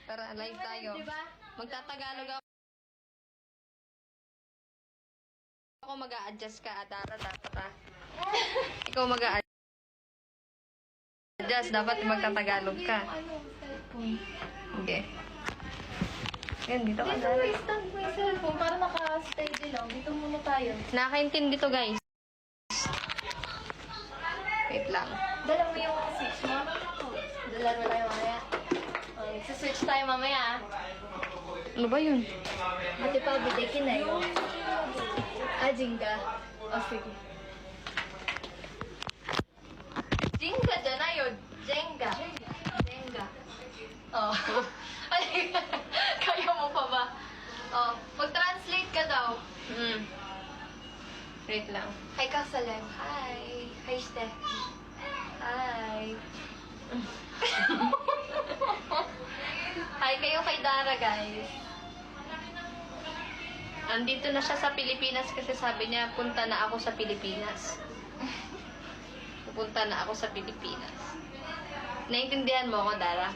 Tara, live tayo. Magtatagalog ako mag-a-adjust ka, Dara, dapat ha. Ikaw mag-a-adjust, dapat magtatagalog ka. Okay. Yan, dito ka, Dara. Dito stand mo yung cellphone para naka-steady lang. Dito muna tayo. Nakakaintindi to, guys. Wait lang. Dala mo yung switch mo. Dala mo tayo mamaya. Switch tayo mamaya. Ano ba yun? Ate pa, bidikin na yun. Jenga. O, sige. Jenga dyan na yun. Jenga. Jenga. Oh. Ay, kaya mo pa ba? Oh, mag-translate ka daw. Wait lang. Hi ka sa live. Hi. Hi, Steph. Hi. Hi kayo kay Dara, guys. Andito na siya sa Pilipinas kasi sabi niya, punta na ako sa Pilipinas. Pupunta na ako sa Pilipinas. Naintindihan mo ako, Dara?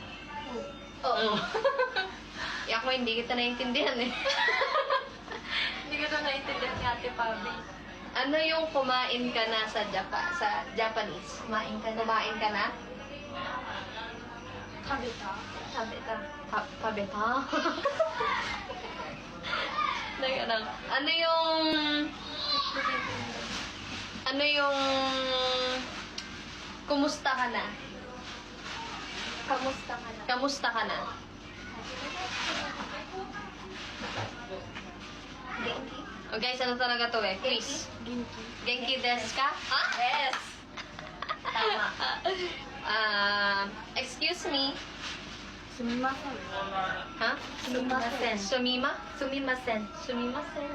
Oo. Ako hindi kita naintindihan eh. Hindi ko na naintindihan ni Ate Pabi. Ano yung kumain ka na sa Japanese? Kumain ka na. Kumain ka na? Kabita. Kabita. Pabeta? Ano yung kumusta ka na? Kamusta ka na? Kamusta ka na? Genki? O guys, ano talaga to eh? Quiz. Genki. Genki desu ka? Ha? Yes! Tama. Excuse me. Sumimasen. Ha? Sumimasen. Sumima? Sumimasen. Sumimasen.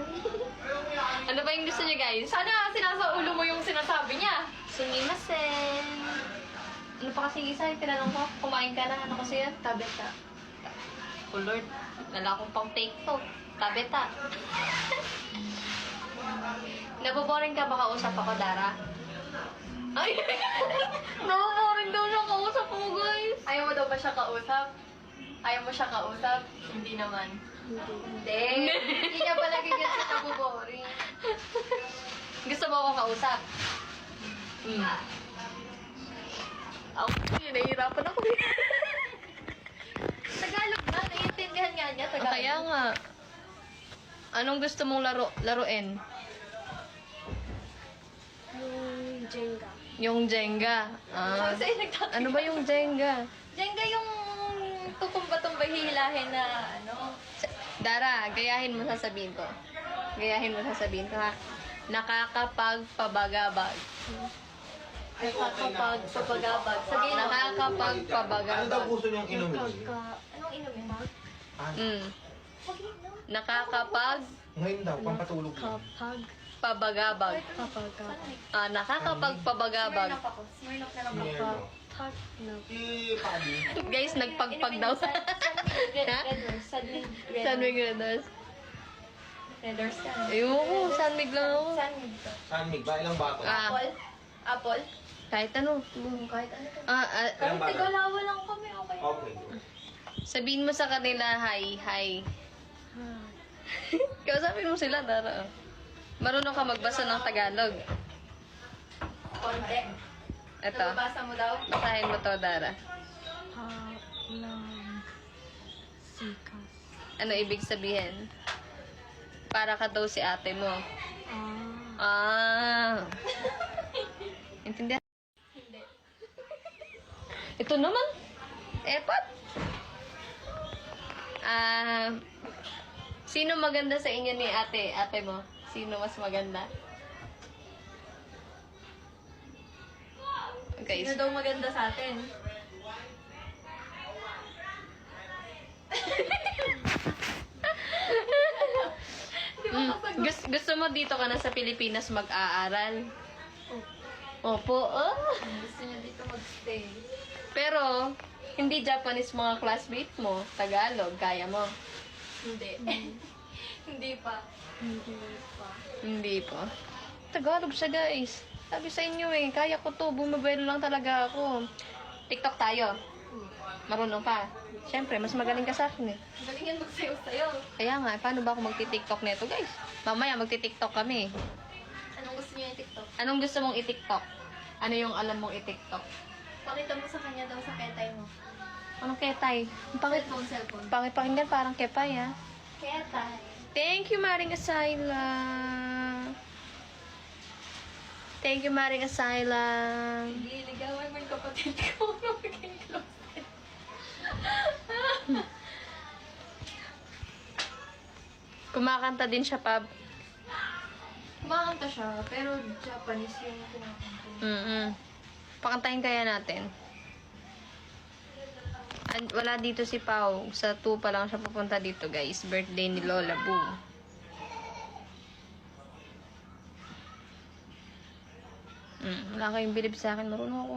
Ano ba yung gusto niyo guys? Sana sinasa ulo mo yung sinasabi niya. Sumimasen. Ano pa kasi isa yung tinanong ko? Kumain ka na? Ano kasi yan? Kabita. Oh Lord, wala akong pang take to. Tabeta. Naboboring ka ba kausap ako, Dara? Ay! Naboboring daw siya kausap ako, guys. Ayaw mo daw ba siya kausap? Ayaw mo siya kausap? Hindi naman. Hindi. Hindi niya pala gigit sa nabuboring. Gusto mo ako kausap? Ako, nahihirapan ako. Tagalog na. Naiintindihan nga niya. Tagalog. Kaya nga. Anong gusto mong laruin? Yung Jenga. Yung Jenga. Sa'yo nagtatanong. Ano ba yung Jenga? Jenga yung tutumba-tumbay hilahin na ano. Dara, gayahin mo sasabihin ko. Gayahin mo sasabihin ko ha. Nakakapagpabagabag. Nakakapagpapagabag. Sabihin mo. Ano daw Nakakapagpabagabag. gusto niyong inumin? Anong inumin mo? Nakakapagpabagabag. Ngayon daw, pampatulog mo. Kapag. Nakakapagpabagabag. Smirnoff ako. Smirnoff na lang ako. Smirnoff. Padi. Guys, nagpagpag daw. Ha? San Miguel Redors. Redors ka. Ayoko, San Miguel lang ako. Sanmig to. Sanmig ba? Ilang bato? Apple? Apple? Kahit ano. Kahit ano to. Kahit Kahit tigalawa lang kami, okay. Okay. sabihin mo sa kanila, hi. Kausapin mo sila, Dara. Marunong ka magbasa ng Tagalog. Konti. Ito. Nababasa mo daw? Basahin mo to, Dara. Ano ibig sabihin? Para ka daw si ate mo. Intindihan? Hindi. Ito naman. Epat. Sino maganda sa inyo ni ate? Ate mo? Sino mas maganda? Okay. Sino daw maganda sa atin? Di ba kapag... Gusto mo dito ka na sa Pilipinas mag-aaral? Opo. Gusto niya dito mag-stay. Pero, hindi Japanese mga classmate mo. Tagalog, kaya mo. Hindi. Hindi pa. Hindi po. Tagalog siya, guys. Sabi sa inyo eh, kaya ko to. Bumabelo lang talaga ako. TikTok tayo. Marunong ka. Siyempre, mas magaling ka sa akin eh. Galingan magsayaw-sayaw. Kaya nga, paano ba ako magti-TikTok neto, guys? Mamaya magti-TikTok kami. Anong gusto niyo yung TikTok? Anong gusto mong i-TikTok? Ano yung alam mong i-TikTok? Pakita mo sa kanya daw sa ketay mo. Anong ketay? Ang pangit, Cellphone. pangit pakinggan, parang kepay ah. Ketay. Thank you, Maring Asayla. Thank you, Maring Asayla. Hindi, ligawan mo yung kapatid ko. Maging close. Kumakanta din siya, Pab. Kumakanta siya, pero Japanese yung kumakanta. Pakantahin kaya natin. Wala dito si Pau. Sa 2 pa lang siya pupunta dito, guys. Birthday ni Lola Boo. Wala kayong bilib sa akin. Marunong ako.